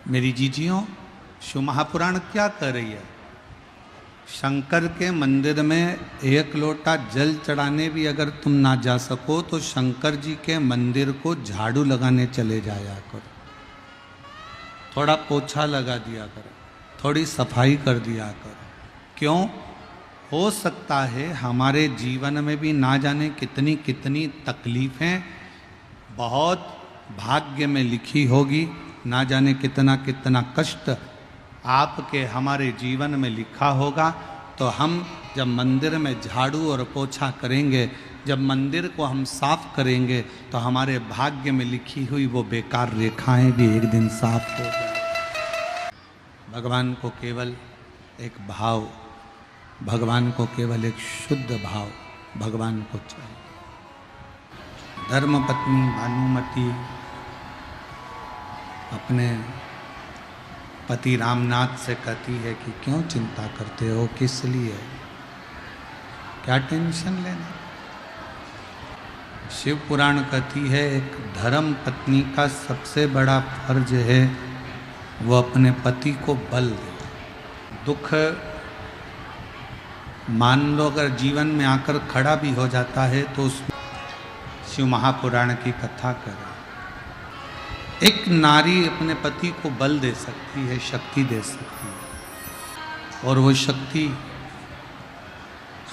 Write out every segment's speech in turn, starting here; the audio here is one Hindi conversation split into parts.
मेरी जीजियों, शिव महापुराण क्या कर रही है? शंकर के मंदिर में एक लोटा जल चढ़ाने भी अगर तुम ना जा सको तो शंकर जी के मंदिर को झाड़ू लगाने चले जाया करो, थोड़ा पोछा लगा दिया करो, थोड़ी सफाई कर दिया करो। क्यों? हो सकता है हमारे जीवन में भी ना जाने कितनी कितनी तकलीफ़ें बहुत भाग्य में लिखी होगी, ना जाने कितना कितना कष्ट आपके हमारे जीवन में लिखा होगा। तो हम जब मंदिर में झाड़ू और पोछा करेंगे, जब मंदिर को हम साफ करेंगे, तो हमारे भाग्य में लिखी हुई वो बेकार रेखाएं भी एक दिन साफ हो जाए। भगवान को केवल एक भाव, भगवान को केवल एक शुद्ध भाव भगवान को चाहिए। धर्मपत्नी भानुमति अपने पति रामनाथ से कहती है कि क्यों चिंता करते हो, किस लिए, क्या टेंशन लेना। शिव पुराण कहती है एक धर्म पत्नी का सबसे बड़ा फर्ज है वो अपने पति को बल दे। दुख मान लो अगर जीवन में आकर खड़ा भी हो जाता है तो उस शिव महापुराण की कथा करें। एक नारी अपने पति को बल दे सकती है, शक्ति दे सकती है, और वो शक्ति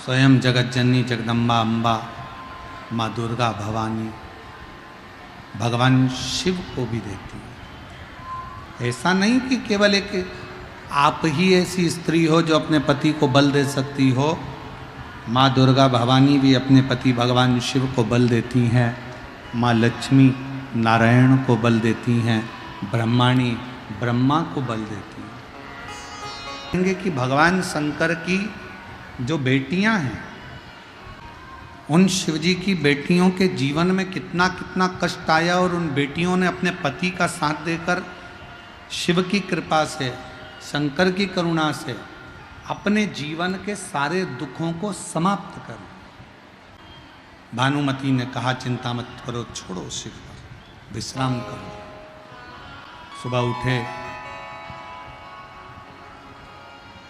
स्वयं जगत जननी जगदम्बा अम्बा माँ दुर्गा भवानी भगवान शिव को भी देती है। ऐसा नहीं कि केवल एक आप ही ऐसी स्त्री हो जो अपने पति को बल दे सकती हो। माँ दुर्गा भवानी भी अपने पति भगवान शिव को बल देती हैं। माँ लक्ष्मी नारायण को बल देती हैं। ब्रह्माणी ब्रह्मा को बल देती हैं। कहेंगे कि भगवान शंकर की जो बेटियां हैं, उन शिवजी की बेटियों के जीवन में कितना कितना कष्ट आया, और उन बेटियों ने अपने पति का साथ देकर शिव की कृपा से, शंकर की करुणा से अपने जीवन के सारे दुखों को समाप्त कर। भानुमति ने कहा चिंता मत करो, छोड़ो शिव पर, विश्राम करो। सुबह उठे,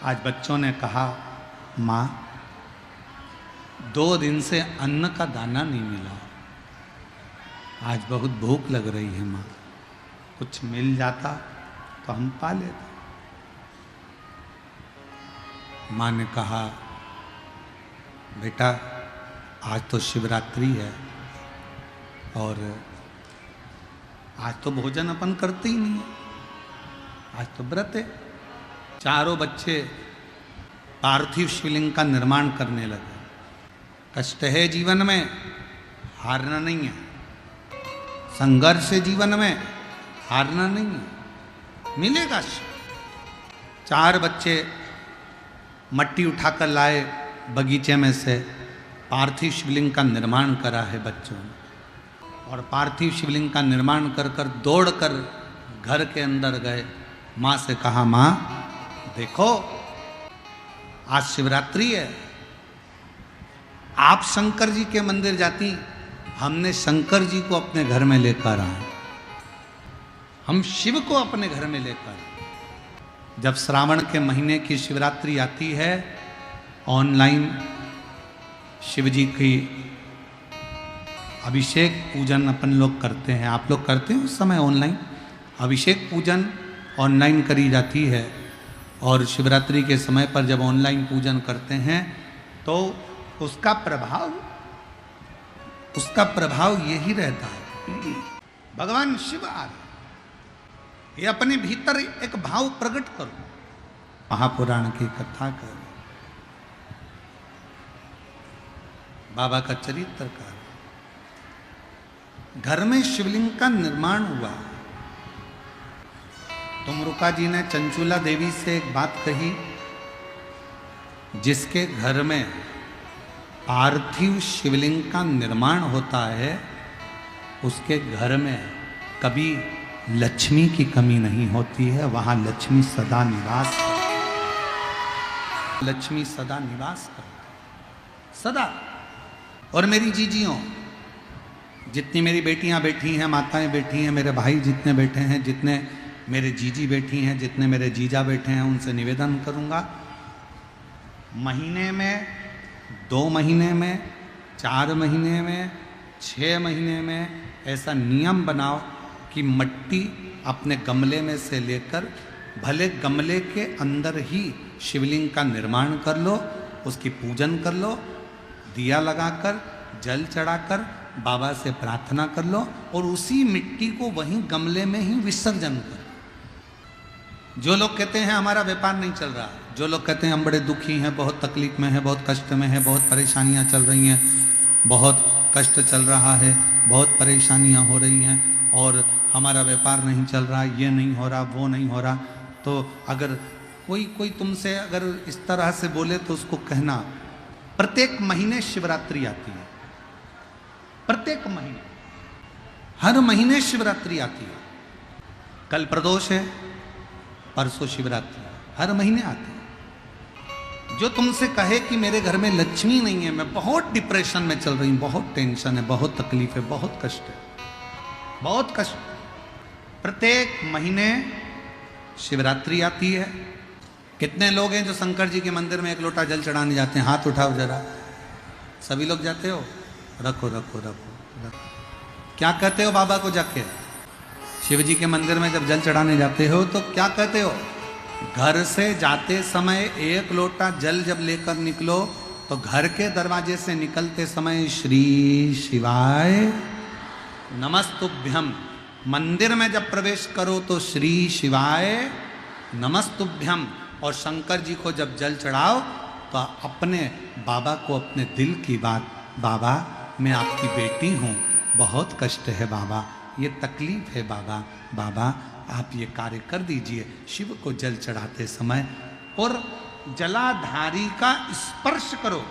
आज बच्चों ने कहा माँ 2 दिन से अन्न का दाना नहीं मिला, आज बहुत भूख लग रही है माँ, कुछ मिल जाता तो हम पा लेते। माँ ने कहा बेटा आज तो शिवरात्रि है और आज तो भोजन अपन करते ही नहीं है, आज तो व्रत है। चारों बच्चे पार्थिव शिवलिंग का निर्माण करने लगे। कष्ट है जीवन में, हारना नहीं है। संघर्ष है जीवन में, हारना नहीं है, मिलेगा। 4 बच्चे मट्टी उठाकर लाए बगीचे में से, पार्थिव शिवलिंग का निर्माण करा है बच्चों ने, और पार्थिव शिवलिंग का निर्माण कर कर दौड़कर घर के अंदर गए। माँ से कहा माँ देखो आज शिवरात्रि है, आप शंकर जी के मंदिर जाती, हमने शंकर जी को अपने घर में लेकर आए, हम शिव को अपने घर में लेकर आए। जब श्रावण के महीने की शिवरात्रि आती है, ऑनलाइन शिव जी की अभिषेक पूजन अपन लोग करते हैं। आप लोग करते हैं उस समय ऑनलाइन अभिषेक पूजन ऑनलाइन करी जाती है। और शिवरात्रि के समय पर जब ऑनलाइन पूजन करते हैं तो उसका प्रभाव यही रहता है, भगवान शिव आ रहे, ये अपने भीतर एक भाव प्रकट करो। महापुराण की कथा करो, बाबा का चरित्र करो। घर में शिवलिंग का निर्माण हुआ। तुमरुका जी ने चंचूला देवी से एक बात कही, जिसके घर में पार्थिव शिवलिंग का निर्माण होता है उसके घर में कभी लक्ष्मी की कमी नहीं होती है, वहां लक्ष्मी सदा निवास करती, लक्ष्मी सदा निवास करती, सदा। और मेरी जीजियों, जितनी मेरी बेटियां बैठी हैं, माताएं बैठी हैं, मेरे भाई जितने बैठे हैं, जितने मेरे जीजी बैठी हैं, जितने मेरे जीजा बैठे हैं, उनसे निवेदन करूंगा, महीने में, 2 महीने में, 4 महीने में, 6 महीने में ऐसा नियम बनाओ कि मिट्टी अपने गमले में से लेकर, भले गमले के अंदर ही शिवलिंग का निर्माण कर लो, उसकी पूजन कर लो, दिया लगाकर, जल चढ़ाकर बाबा से प्रार्थना कर लो और उसी मिट्टी को वहीं गमले में ही विसर्जन करो। जो लोग कहते हैं हमारा व्यापार नहीं चल रहा, जो लोग कहते हैं हम बड़े दुखी हैं, बहुत तकलीफ में हैं, बहुत कष्ट में हैं, बहुत परेशानियां चल रही हैं, बहुत कष्ट चल रहा है, बहुत परेशानियां हो रही हैं और हमारा व्यापार नहीं चल रहा, ये नहीं हो रहा, वो नहीं हो रहा, तो अगर कोई तुमसे अगर इस तरह से बोले तो उसको कहना, प्रत्येक महीने शिवरात्रि आती है, प्रत्येक महीने, हर महीने शिवरात्रि आती है। कल प्रदोष है, परसों शिवरात्रि, हर महीने आती है। जो तुमसे कहे कि मेरे घर में लक्ष्मी नहीं है, मैं बहुत डिप्रेशन में चल रही हूं, बहुत टेंशन है, बहुत तकलीफ है, बहुत कष्ट है, बहुत कष्ट, प्रत्येक महीने शिवरात्रि आती है। कितने लोग हैं जो शंकर जी के मंदिर में 1 लोटा जल चढ़ाने जाते हैं? हाथ उठाओ जरा। सभी लोग जाते हो? रखो रखो रखो रखो। क्या कहते हो बाबा को जाके? शिव जी के मंदिर में जब जल चढ़ाने जाते हो तो क्या कहते हो? घर से जाते समय 1 लोटा जल जब लेकर निकलो तो घर के दरवाजे से निकलते समय श्री शिवाय नमस्तुभ्यम, मंदिर में जब प्रवेश करो तो श्री शिवाय नमस्तुभ्यम, और शंकर जी को जब जल चढ़ाओ तो अपने बाबा को अपने दिल की बात, बाबा मैं आपकी बेटी हूँ, बहुत कष्ट है बाबा, ये तकलीफ है बाबा, बाबा आप ये कार्य कर दीजिए। शिव को जल चढ़ाते समय और जलाधारी का स्पर्श करो,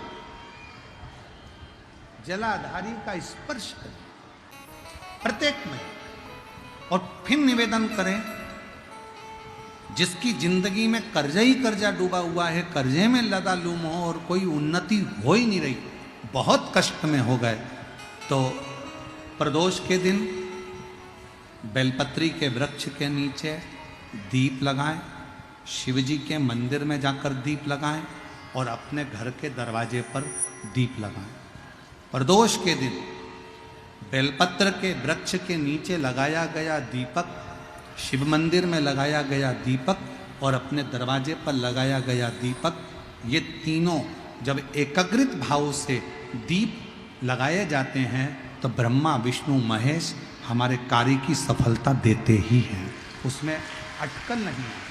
जलाधारी का स्पर्श करो प्रत्येक में, और फिर निवेदन करें, जिसकी जिंदगी में कर्जा ही कर्जा डूबा हुआ है, कर्जे में लदा लूम हो और कोई उन्नति हो ही नहीं रही, बहुत कष्ट में हो गए, तो प्रदोष के दिन बेलपत्री के वृक्ष के नीचे दीप लगाएं, शिव जी के मंदिर में जाकर दीप लगाएं और अपने घर के दरवाजे पर दीप लगाएं। प्रदोष के दिन बेलपत्र के वृक्ष के नीचे लगाया गया दीपक, शिव मंदिर में लगाया गया दीपक और अपने दरवाजे पर लगाया गया दीपक, ये तीनों जब एकाग्रित भाव से दीप लगाए जाते हैं तो ब्रह्मा विष्णु महेश हमारे कार्य की सफलता देते ही हैं, उसमें अटकल नहीं है।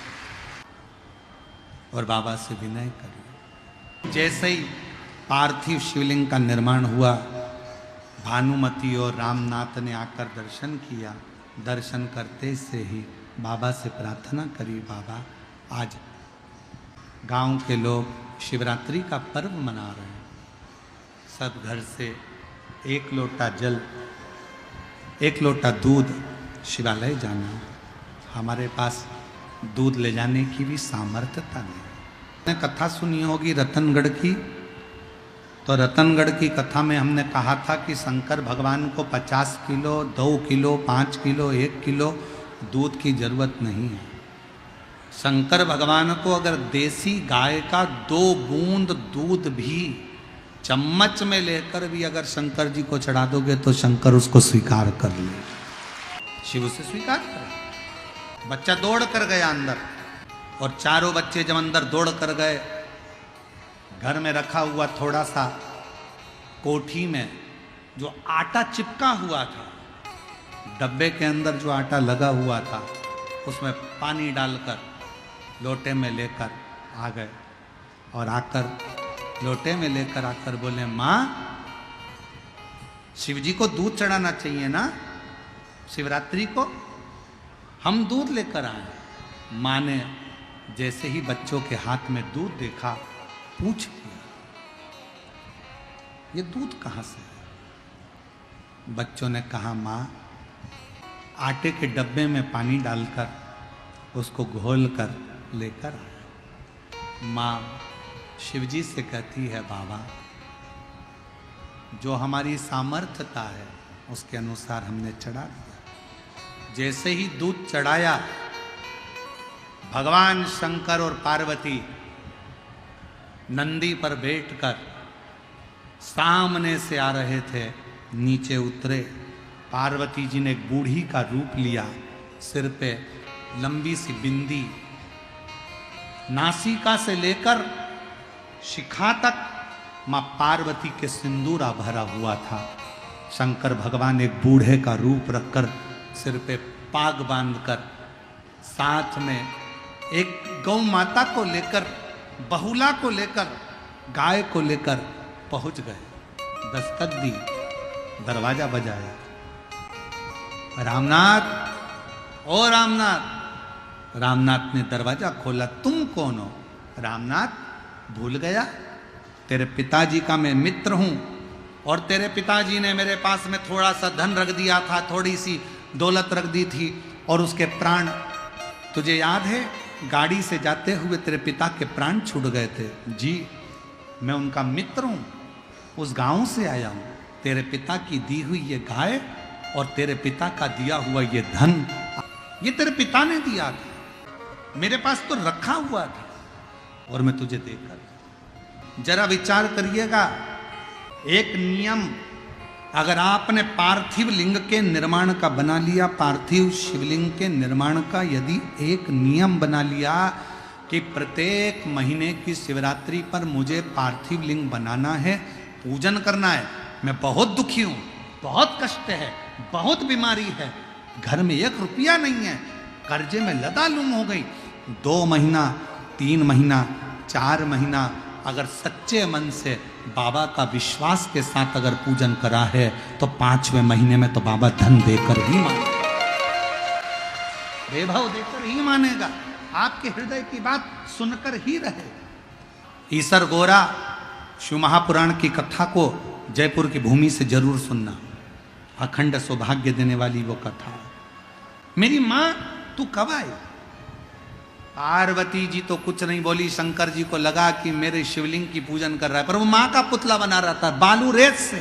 और बाबा से विनय करिए। जैसे ही पार्थिव शिवलिंग का निर्माण हुआ, भानुमति और रामनाथ ने आकर दर्शन किया, दर्शन करते से ही बाबा से प्रार्थना करी, बाबा आज गांव के लोग शिवरात्रि का पर्व मना रहे हैं, सब घर से 1 लोटा जल, 1 लोटा दूध शिवालय जाना, हमारे पास दूध ले जाने की भी सामर्थ्यता नहीं। आपने कथा सुनी होगी रतनगढ़ की, तो रतनगढ़ की कथा में हमने कहा था कि शंकर भगवान को 50 किलो, 2 किलो, 5 किलो, 1 किलो दूध की जरूरत नहीं है। शंकर भगवान को अगर देसी गाय का 2 बूंद दूध भी चम्मच में लेकर भी अगर शंकर जी को चढ़ा दोगे तो शंकर उसको स्वीकार कर ले, शिव से स्वीकार कर। बच्चा दौड़ कर गया अंदर, और चारों बच्चे जब अंदर दौड़ कर गए, घर में रखा हुआ थोड़ा सा कोठी में जो आटा चिपका हुआ था, डब्बे के अंदर जो आटा लगा हुआ था, उसमें पानी डालकर लोटे में लेकर आ गए, और आकर लोटे में लेकर आकर बोले, माँ शिव जी को दूध चढ़ाना चाहिए ना शिवरात्रि को, हम दूध लेकर आए। माँ ने जैसे ही बच्चों के हाथ में दूध देखा, पूछ लिया, ये दूध कहाँ से है? बच्चों ने कहा, माँ आटे के डब्बे में पानी डालकर उसको घोल कर लेकर आया। माँ शिवजी से कहती है, बाबा जो हमारी सामर्थ्यता है उसके अनुसार हमने चढ़ा दिया। जैसे ही दूध चढ़ाया भगवान शंकर और पार्वती नंदी पर बैठकर सामने से आ रहे थे, नीचे उतरे। पार्वती जी ने एक बूढ़ी का रूप लिया, सिर पे लंबी सी बिंदी, नासिका से लेकर शिखा तक मां पार्वती के सिंदूरा भरा हुआ था। शंकर भगवान एक बूढ़े का रूप रखकर सिर पे पाग बांधकर साथ में एक गौ माता को लेकर, बहुला को लेकर, गाय को लेकर पहुंच गए। दस्तक दी, दरवाजा बजाया, रामनाथ, ओ रामनाथ। रामनाथ ने दरवाजा खोला। तुम कौन हो? रामनाथ, भूल गया? तेरे पिताजी का मैं मित्र हूं और तेरे पिताजी ने मेरे पास में थोड़ा सा धन रख दिया था, थोड़ी सी दौलत रख दी थी और उसके प्राण, तुझे याद है गाड़ी से जाते हुए तेरे पिता के प्राण छूट गए थे? जी, मैं उनका मित्र हूं, उस गांव से आया हूं। तेरे पिता की दी हुई ये गाय और तेरे पिता का दिया हुआ ये धन, ये तेरे पिता ने दिया था, मेरे पास तो रखा हुआ था और मैं तुझे देकर। जरा विचार करिएगा, एक नियम अगर आपने पार्थिव लिंग के निर्माण का बना लिया, पार्थिव शिवलिंग के निर्माण का यदि एक नियम बना लिया कि प्रत्येक महीने की शिवरात्रि पर मुझे पार्थिव लिंग बनाना है, पूजन करना है। मैं बहुत दुखी हूं, बहुत कष्ट है, बहुत बीमारी है, घर में 1 रुपया नहीं है, कर्जे में लदालुम हो गई। 2 महीना, 3 महीना, 4 महीना अगर सच्चे मन से बाबा का विश्वास के साथ अगर पूजन करा है तो 5वें महीने में तो बाबा धन देकर ही मानेगा, वैभव देकर ही मानेगा, आपके हृदय की बात सुनकर ही रहे। ईसर गोरा शिव महापुराण की कथा को जयपुर की भूमि से जरूर सुनना, अखंड सौभाग्य देने वाली वो कथा। मेरी मां, तू कब आई? पार्वती जी तो कुछ नहीं बोली। शंकर जी को लगा कि मेरे शिवलिंग की पूजन कर रहा है, पर वो मां का पुतला बना रहा था, बालू रेत से,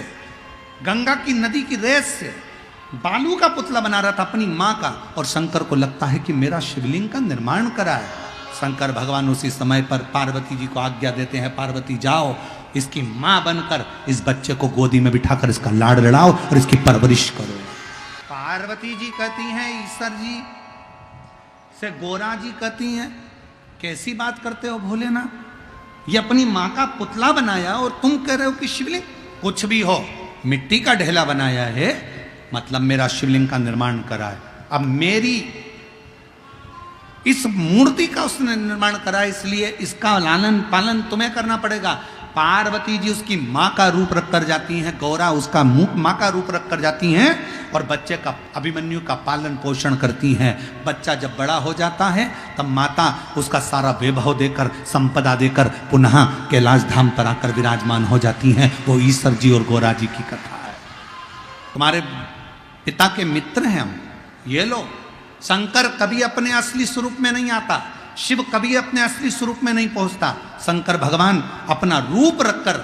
गंगा की नदी की रेत से बालू का पुतला बना रहा था अपनी मां का। और शंकर को लगता है कि मेरा शिवलिंग का निर्माण करा है। शंकर भगवान उसी समय पर पार्वती जी को आज्ञा देते हैं, पार्वती जाओ, इसकी मां बनकर इस बच्चे को गोदी में बिठाकर इसका लाड़ लड़ाओ और इसकी परवरिश करो। पार्वती जी कहती हैं ईश्वर जी से, गोरा जी कहती हैं कैसी बात करते हो भोलेनाथ, ये अपनी मां का पुतला बनाया और तुम कह रहे हो कि शिवलिंग? कुछ भी हो, मिट्टी का ढेला बनाया है, मतलब मेरा शिवलिंग का निर्माण करा है। अब मेरी इस मूर्ति का उसने निर्माण करा है, इसलिए इसका लालन पालन तुम्हें करना पड़ेगा। पार्वती जी उसकी मां का रूप रख कर जाती हैं, गौरा उसका मां का रूप रख कर जाती हैं और बच्चे का, अभिमन्यु का पालन पोषण करती हैं। बच्चा जब बड़ा हो जाता है तब माता उसका सारा वैभव देकर, संपदा देकर पुनः कैलाश धाम पर आकर विराजमान हो जाती हैं। वो ईश्वर जी और गौरा जी की कथा है। तुम्हारे पिता के मित्र हैं हम, ये लो। शंकर कभी अपने असली स्वरूप में नहीं आता, शिव कभी अपने असली स्वरूप में नहीं पहुंचता। शंकर भगवान अपना रूप रखकर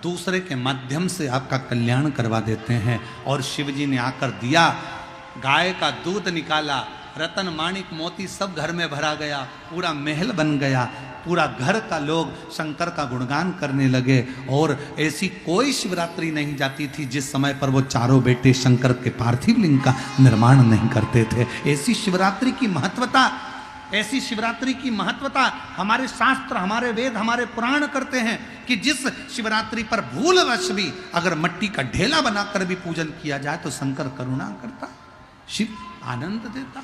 दूसरे के माध्यम से आपका कल्याण करवा देते हैं। और शिव जी ने आकर दिया, गाय का दूध निकाला, रतन माणिक मोती सब घर में भरा गया, पूरा महल बन गया, पूरा घर का लोग शंकर का गुणगान करने लगे। और ऐसी कोई शिवरात्रि नहीं जाती थी जिस समय पर वो चारों बेटे शंकर के पार्थिव लिंग का निर्माण नहीं करते थे। ऐसी शिवरात्रि की महत्वता, ऐसी शिवरात्रि की महत्वता हमारे शास्त्र, हमारे वेद, हमारे पुराण करते हैं कि जिस शिवरात्रि पर भूलवश भी अगर मट्टी का ढेला बनाकर भी पूजन किया जाए तो शंकर करुणा करता, शिव आनंद देता।